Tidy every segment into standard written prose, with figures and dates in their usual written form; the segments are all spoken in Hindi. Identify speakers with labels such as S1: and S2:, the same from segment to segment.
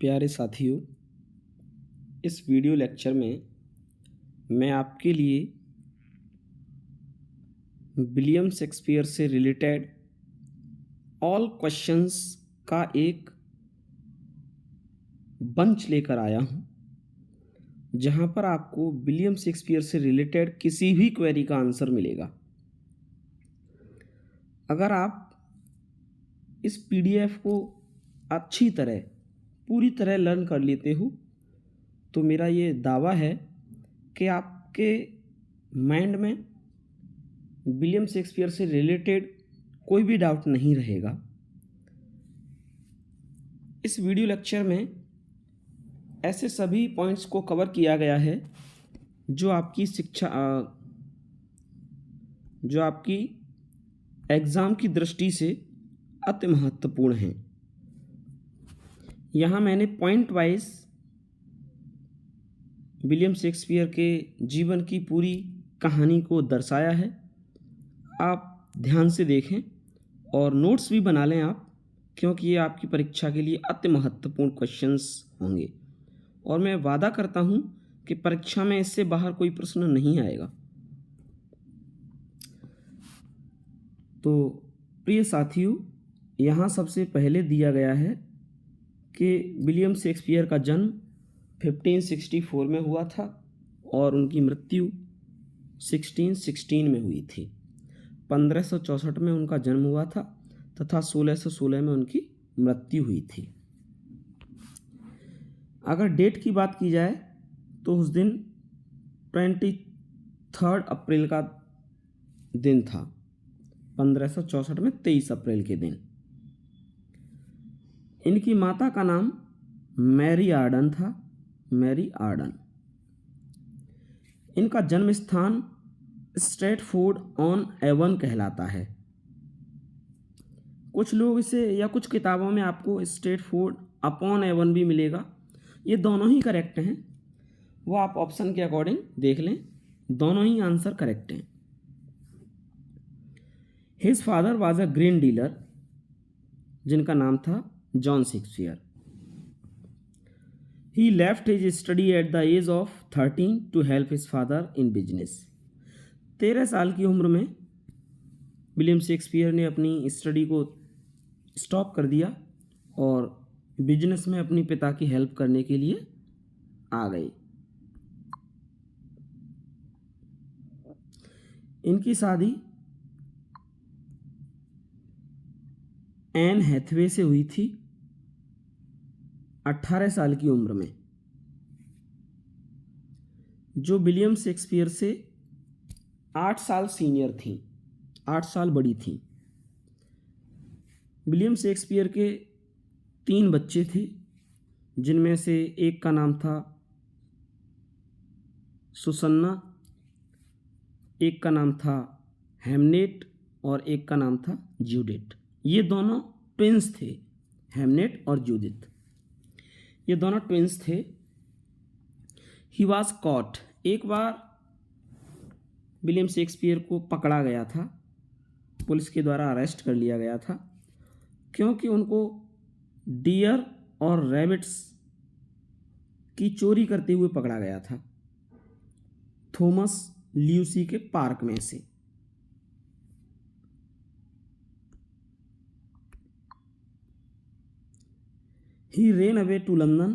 S1: प्यारे साथियों, इस वीडियो लेक्चर में मैं आपके लिए विलियम शेक्सपियर से रिलेटेड ऑल क्वेश्चंस का एक बंच लेकर आया हूं, जहां पर आपको विलियम शेक्सपियर से रिलेटेड किसी भी क्वेरी का आंसर मिलेगा। अगर आप इस पीडीएफ को अच्छी तरह पूरी तरह लर्न कर लेते हो तो मेरा ये दावा है कि आपके माइंड में विलियम शेक्सपियर से रिलेटेड कोई भी डाउट नहीं रहेगा। इस वीडियो लेक्चर में ऐसे सभी पॉइंट्स को कवर किया गया है जो आपकी एग्ज़ाम की दृष्टि से अति महत्वपूर्ण हैं। यहाँ मैंने पॉइंट वाइज विलियम शेक्सपियर के जीवन की पूरी कहानी को दर्शाया है। आप ध्यान से देखें और नोट्स भी बना लें आप, क्योंकि ये आपकी परीक्षा के लिए अति महत्वपूर्ण क्वेश्चंस होंगे और मैं वादा करता हूँ कि परीक्षा में इससे बाहर कोई प्रश्न नहीं आएगा। तो प्रिय साथियों, यहाँ सबसे पहले दिया गया है कि विलियम शेक्सपियर का जन्म 1564 में हुआ था और उनकी मृत्यु 1616 में हुई थी। 1564 में उनका जन्म हुआ था तथा 1616 में उनकी मृत्यु हुई थी। अगर डेट की बात की जाए तो उस दिन 23 अप्रैल का दिन था। 1564 में 23 अप्रैल के दिन। इनकी माता का नाम मैरी आर्डन था, मैरी आर्डन। इनका जन्म स्थान स्ट्रैटफोर्ड ऑन एवन कहलाता है। कुछ लोग इसे या कुछ किताबों में आपको स्ट्रैटफोर्ड अपॉन एवन भी मिलेगा। ये दोनों ही करेक्ट हैं, वो आप ऑप्शन के अकॉर्डिंग देख लें, दोनों ही आंसर करेक्ट हैं। His father was a grain dealer, जिनका नाम था John Shakespeare. He left his study at the age of 13 to help his father in business. 13 साल की उम्र में विलियम शेक्सपियर ने अपनी स्टडी को स्टॉप कर दिया और बिजनेस में अपने पिता की हेल्प करने के लिए आ गए। इनकी शादी एन हैथवे से हुई थी 18 साल की उम्र में, जो विलियम शेक्सपियर से 8 साल सीनियर थी, 8 साल बड़ी थी। विलियम शेक्सपियर के 3 बच्चे थे, जिनमें से एक का नाम था सुसन्ना, एक का नाम था हेमनेट और एक का नाम था जूडिथ। ये दोनों ट्विंस थे, हेमनेट और जूडिथ, ये दोनों ट्विंस थे। ही वॉज कॉट, एक बार विलियम शेक्सपियर को पकड़ा गया था, पुलिस के द्वारा अरेस्ट कर लिया गया था, क्योंकि उनको डियर और रैबिट्स की चोरी करते हुए पकड़ा गया था थॉमस ल्यूसी के पार्क में से। He ran away to London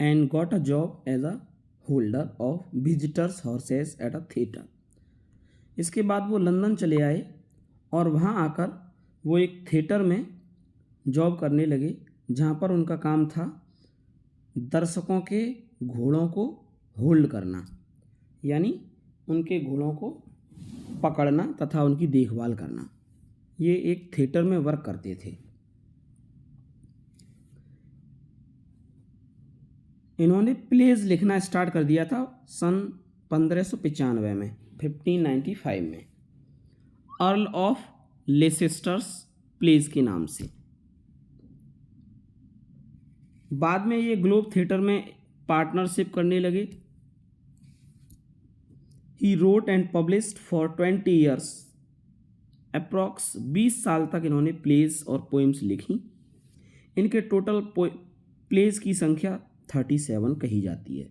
S1: and got a job as a holder of visitors' horses at a theatre. इसके बाद वो लंदन चले आए और वहाँ आकर वो एक थिएटर में जॉब करने लगे, जहाँ पर उनका काम था दर्शकों के घोड़ों को होल्ड करना, यानी उनके घोड़ों को पकड़ना तथा उनकी देखभाल करना। ये एक थिएटर में वर्क करते थे। इन्होंने प्लेज लिखना स्टार्ट कर दिया था सन 1595 में, 1595 में, अर्ल ऑफ लेसेस्टर्स प्लेज के नाम से। बाद में ये ग्लोब थिएटर में पार्टनरशिप करने लगे। He wrote and published for 20 years, approx 20 साल तक इन्होंने प्लेज और पोएम्स लिखी। इनके टोटल प्लेस की संख्या 37 कही जाती है।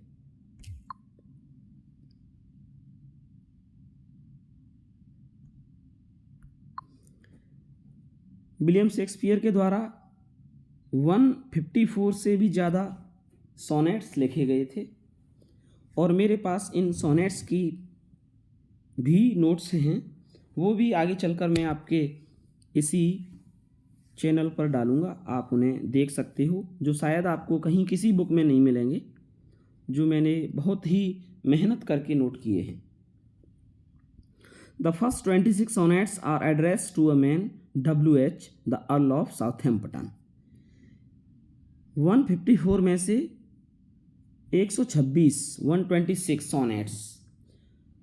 S1: विलियम शेक्सपियर के द्वारा 154 से भी ज़्यादा सोनेट्स लिखे गए थे और मेरे पास इन सोनेट्स की भी नोट्स हैं, वो भी आगे चलकर मैं आपके इसी चैनल पर डालूंगा, आप उन्हें देख सकते हो, जो शायद आपको कहीं किसी बुक में नहीं मिलेंगे, जो मैंने बहुत ही मेहनत करके नोट किए हैं। The first 26 sonnets are addressed to a man W.H. the Earl of Southampton। 154 में से 126 सोनेट्स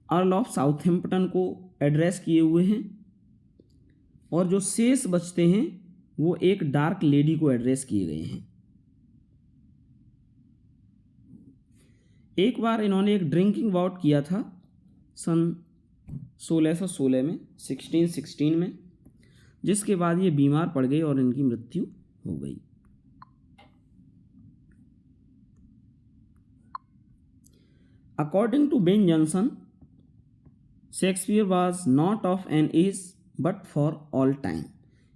S1: अर्ल ऑफ साउथहैम्पटन को एड्रेस किए हुए हैं और जो शेष बचते हैं वो एक डार्क लेडी को एड्रेस किए गए हैं। एक बार इन्होंने एक ड्रिंकिंग बाउट किया था सन 1616 में 1616 में, जिसके बाद ये बीमार पड़ गए और इनकी मृत्यु हो गई। According to Ben Jonson, Shakespeare was not of an age but for all time.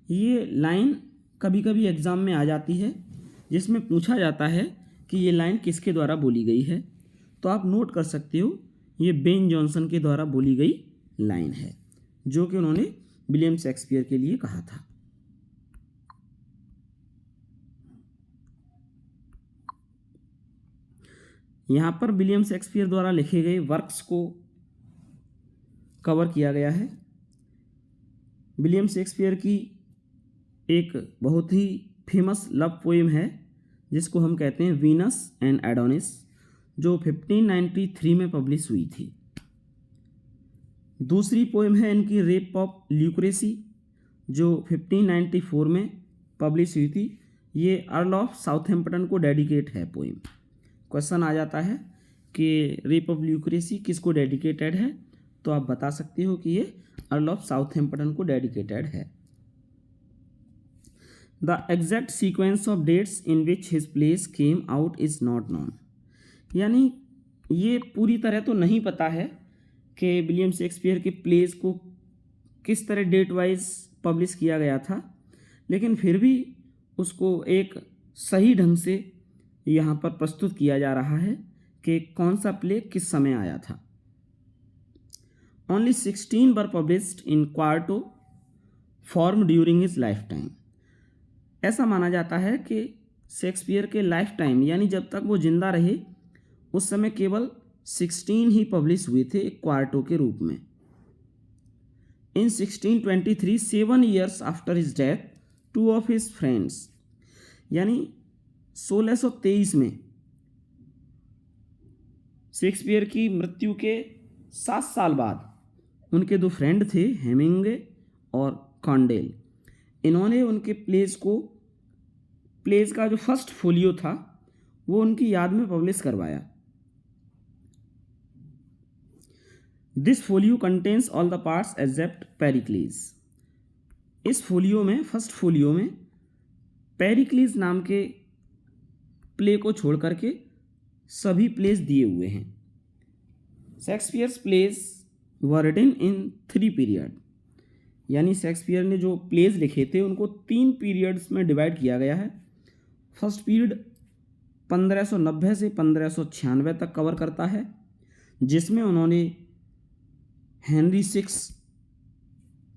S1: ये लाइन कभी कभी एग्जाम में आ जाती है, जिसमें पूछा जाता है कि ये लाइन किसके द्वारा बोली गई है, तो आप नोट कर सकते हो ये बेन जॉनसन के द्वारा बोली गई लाइन है, जो कि उन्होंने विलियम शेक्सपियर के लिए कहा था। यहाँ पर विलियम शेक्सपियर द्वारा लिखे गए वर्क्स को कवर किया गया है। विलियम शेक्सपियर की एक बहुत ही फेमस लव पोएम है जिसको हम कहते हैं वीनस एंड एडोनिस, जो 1593 में पब्लिश हुई थी। दूसरी पोएम है इनकी रेप ऑफ ल्यूक्रेसी, जो 1594 में पब्लिश हुई थी। ये अर्ल ऑफ साउथहैम्पटन को डेडिकेट है पोएम। क्वेश्चन आ जाता है कि रेप ऑफ ल्यूक्रेसी किसको डेडिकेटेड है, तो आप बता सकते हो कि ये अर्ल ऑफ साउथहैम्पटन को डेडिकेटेड है। The exact sequence of dates in which his plays came out is not known. यानी ये पूरी तरह तो नहीं पता है कि विलियम शेक्सपियर के प्लेस को किस तरह डेट वाइज पब्लिश किया गया था, लेकिन फिर भी उसको एक सही ढंग से यहाँ पर प्रस्तुत किया जा रहा है कि कौन सा प्ले किस समय आया था। Only 16 were published in quarto form during his lifetime। ऐसा माना जाता है कि शेक्सपियर के लाइफ टाइम यानी जब तक वो जिंदा रहे उस समय केवल 16 ही पब्लिश हुए थे क्वार्टो के रूप में। इन 1623 7 years after his death 2 of his friends, यानी 1623 में शेक्सपियर की मृत्यु के 7 साल बाद उनके 2 फ्रेंड थे हेमिंगे और कॉन्डेल। इन्होंने उनके प्लेस का जो फर्स्ट फोलियो था वो उनकी याद में पब्लिश करवाया। This folio contents all the parts except Pericles. इस फोलियो में फर्स्ट फोलियो में पेरिक्लीज नाम के प्ले को छोड़ करके सभी प्लेस दिए हुए हैं। Shakespeare's plays were written in 3 period, यानी शेक्सपियर ने जो प्लेस लिखे थे उनको 3 पीरियड्स में डिवाइड किया गया है। फर्स्ट पीरियड 1590 से 1596 तक कवर करता है, जिसमें उन्होंने हेनरी 6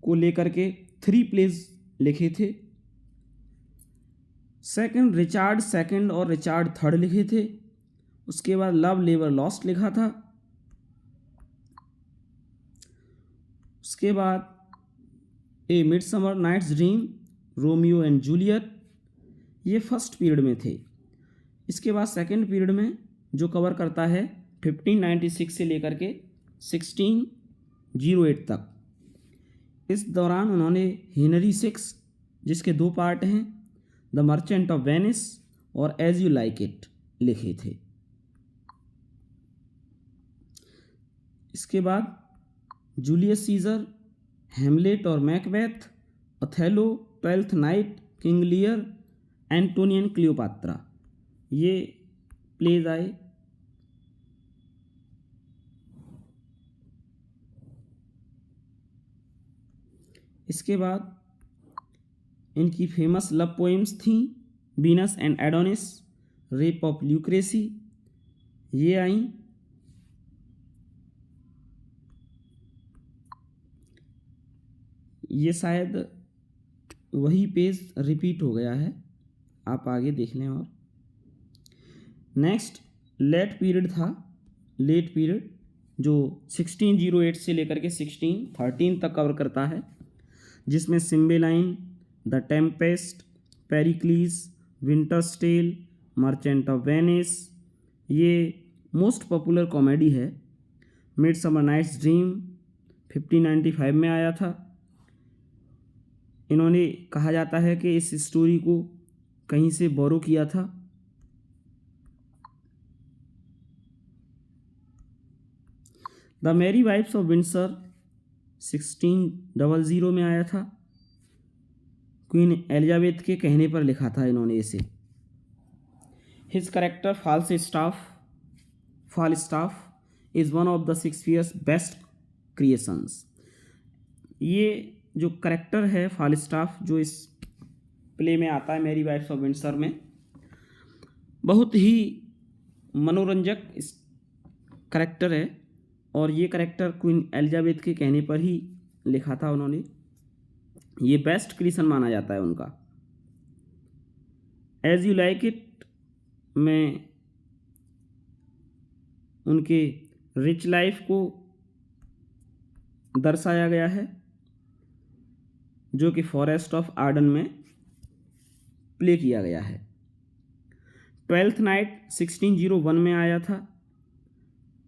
S1: को लेकर के 3 प्लेस लिखे थे। सेकंड रिचार्ड सेकंड और रिचार्ड थर्ड लिखे थे। उसके बाद लव लेवर लॉस्ट लिखा था। उसके बाद a midsummer night's dream, Romeo and Juliet, ये फर्स्ट पीरियड में थे। इसके बाद सेकंड पीरियड में जो कवर करता है 1596 से लेकर के 1608 तक, इस दौरान उन्होंने हेनरी 6 जिसके 2 पार्ट हैं, द मर्चेंट ऑफ वेनिस और एज यू लाइक इट लिखे थे। इसके बाद जूलियस सीजर, हेमलेट और Macbeth, Othello, 12th night, king Lear, Antony and Cleopatra, ये प्लेज आए। इसके बाद इनकी फेमस लव पोएम्स थी, Venus and Adonis, rape of Lucrece, ये आई। ये शायद वही पेज रिपीट हो गया है, आप आगे देख लें। और नेक्स्ट लेट पीरियड था, लेट पीरियड जो 1608 से लेकर के 1613 तक कवर करता है, जिसमें Cymbeline, the Tempest, Pericles, winter's tale, merchant of Venice, ये मोस्ट पॉपुलर कॉमेडी है। मिडसमर नाइट्स ड्रीम 1595 में आया था। इन्होंने कहा जाता है कि इस स्टोरी को कहीं से बोरो किया था। The Merry Wives of Windsor 1600 में आया था। क्वीन एलिजाबेथ के कहने पर लिखा था इन्होंने इसे। His character Falstaff is one of the Shakespeare's best creations. ये जो करेक्टर है फालस्टाफ, जो इस प्ले में आता है मैरी वाइफ्स ऑफ विंडसर में, बहुत ही मनोरंजक इस करेक्टर है। और ये करेक्टर क्वीन एलिजाबेथ के कहने पर ही लिखा था उन्होंने। ये बेस्ट क्रिएशन माना जाता है उनका। एज यू लाइक इट में उनके रिच लाइफ को दर्शाया गया है, जो कि फॉरेस्ट ऑफ आर्डन में प्ले किया गया है। ट्वेल्थ नाइट 1601 में आया था।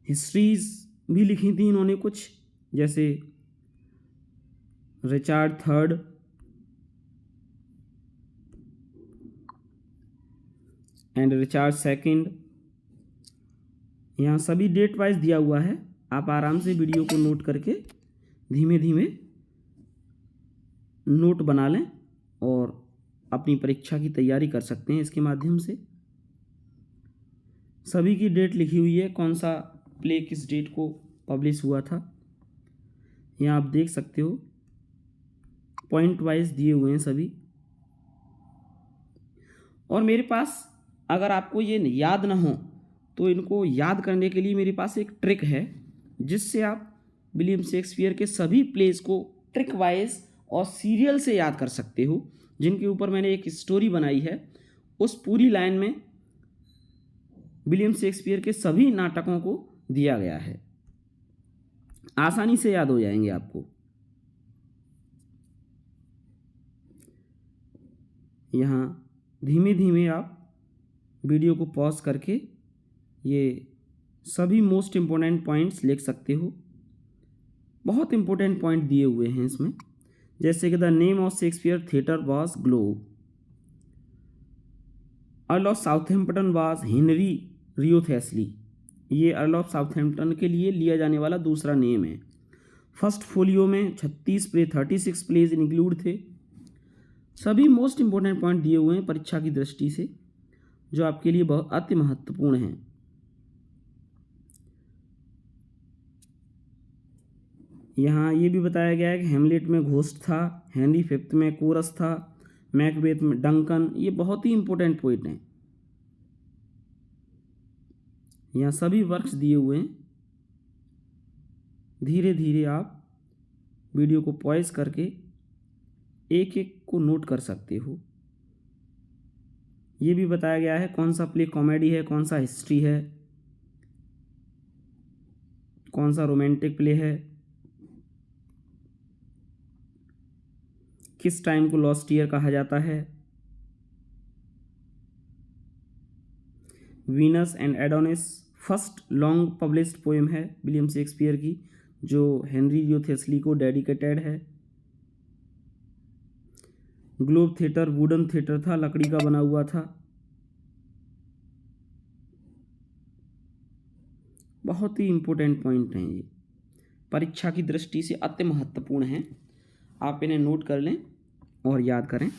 S1: हिस्ट्रीज भी लिखी थी इन्होंने कुछ, जैसे Richard third, and Richard second. यहाँ सभी डेट वाइज दिया हुआ है, आप आराम से वीडियो को नोट करके धीमे धीमे नोट बना लें और अपनी परीक्षा की तैयारी कर सकते हैं इसके माध्यम से। सभी की डेट लिखी हुई है, कौन सा प्ले किस डेट को पब्लिश हुआ था, यहाँ आप देख सकते हो। पॉइंट वाइज दिए हुए हैं सभी। और मेरे पास, अगर आपको ये याद ना हो तो इनको याद करने के लिए मेरे पास एक ट्रिक है, जिससे आप विलियम शेक्सपियर के सभी प्लेस को ट्रिक वाइज और सीरियल से याद कर सकते हो, जिनके ऊपर मैंने एक स्टोरी बनाई है। उस पूरी लाइन में विलियम शेक्सपियर के सभी नाटकों को दिया गया है, आसानी से याद हो जाएंगे आपको। यहाँ धीमे धीमे आप वीडियो को पॉज करके ये सभी मोस्ट इम्पोर्टेंट पॉइंट्स लिख सकते हो। बहुत इम्पोर्टेंट पॉइंट दिए हुए हैं इसमें, जैसे कि the name of Shakespeare theatre was Globe, Earl of Southampton was Henry Wriothesley. ये अर्ल ऑफ साउथहैम्पटन के लिए लिया जाने वाला दूसरा नेम है। फर्स्ट फोलियो में 36 प्लेज इंक्लूड थे। सभी मोस्ट इम्पोर्टेंट पॉइंट दिए हुए हैं परीक्षा की दृष्टि से, जो आपके लिए बहुत अति महत्वपूर्ण हैं। यहाँ ये भी बताया गया है कि हेमलेट में घोस्ट था, हेनरी फिफ्थ में कोरस था, मैकबेथ में डंकन। ये बहुत ही इंपॉर्टेंट पॉइंट हैं। यहाँ सभी वर्क्स दिए हुए हैं। धीरे धीरे आप वीडियो को पॉज करके एक एक को नोट कर सकते हो। ये भी बताया गया है कौन सा प्ले कॉमेडी है, कौन सा हिस्ट्री है, कौन सा रोमांटिक प्ले है, किस टाइम को लॉस्ट ईयर कहा जाता है। Venus and Adonis first long published poem है विलियम शेक्सपियर की, जो हेनरी रियोथेस्ली को डेडिकेटेड है। ग्लोब थिएटर वुडन थिएटर था, लकड़ी का बना हुआ था। बहुत ही इम्पोर्टेंट पॉइंट हैं ये, परीक्षा की दृष्टि से अति महत्वपूर्ण हैं। आप इन्हें नोट कर लें और याद करें।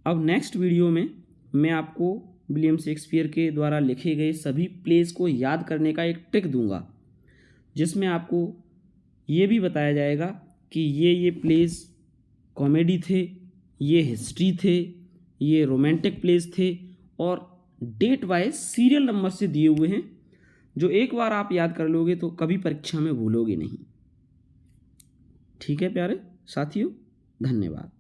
S1: अब नेक्स्ट वीडियो में मैं आपको विलियम शेक्सपियर के द्वारा लिखे गए सभी प्लेस को याद करने का एक ट्रिक दूंगा, जिसमें आपको ये भी बताया जाएगा कि ये प्लेस कॉमेडी थे, ये हिस्ट्री थे, ये रोमांटिक प्लेस थे और डेट वाइज सीरियल नंबर से दिए हुए हैं, जो एक बार आप याद कर लोगे तो कभी परीक्षा में भूलोगे नहीं। ठीक है प्यारे साथियों, धन्यवाद।